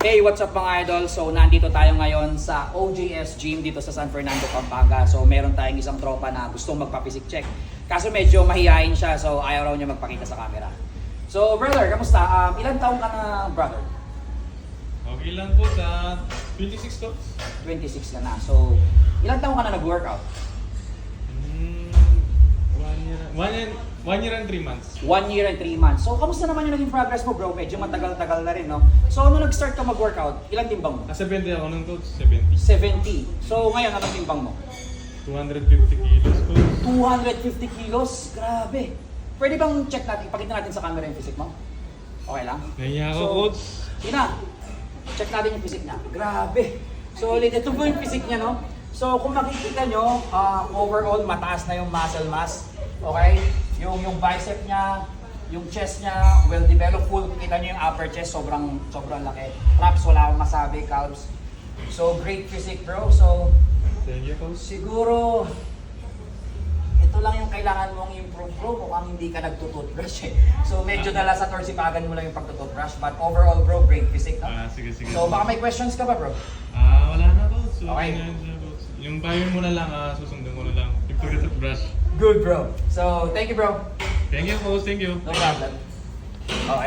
Hey, what's up mga idol? So, nandito tayo ngayon sa OJS Gym dito sa San Fernando, Pampanga. So, meron tayong isang tropa na gustong magpa-physique check. Kaso medyo mahihain siya, so ayaw raw niya magpakita sa camera. So, brother, kamusta? Ilan taong ka na, brother? Okay lang po sa 26 to. 26 ka na. So, ilan taong ka na nag-workout? 1 year and 3 months. 1 year and 3 months. So, kamusta naman yung naging progress mo, bro? Medyo matagal-tagal na rin, no? So, ano nag-start ka mag-workout? Ilang timbang mo? 70 ako ng coach, 70. 70. So, ngayon, anong timbang mo? 250 kilos coach. 250 kilos? Grabe. Pwede bang check natin, pakita natin sa camera yung physique mo? Okay lang? Nahiya ako So, coach. Yun na. Check natin yung physique niya. Grabe. So, ulit, ito po yung physique niya, no? So, kung makikita nyo, overall, mataas na yung muscle mass. Okay? Yung bicep niya, yung chest niya, well developed, full. Kita nyo yung upper chest, sobrang laki. Traps, wala akong masabi, calves. So, great physique, bro. So, Thank you coach. siguro, ito lang yung kailangan mong improve, bro. Mukhang hindi ka nagtututbrush eh. So, medyo dala sa torsipagan mo lang yung pagtututbrush. But overall, bro, great physique, no? Sige. So, baka may questions ka ba, bro? Wala na coach. So, Okay. na yun, coach. Yung bayo mo na lang, susundin mo na lang. Yung pagkatutbrush. Good, bro. So, thank you, bro. Thank you coach, thank you. No problem. Okay.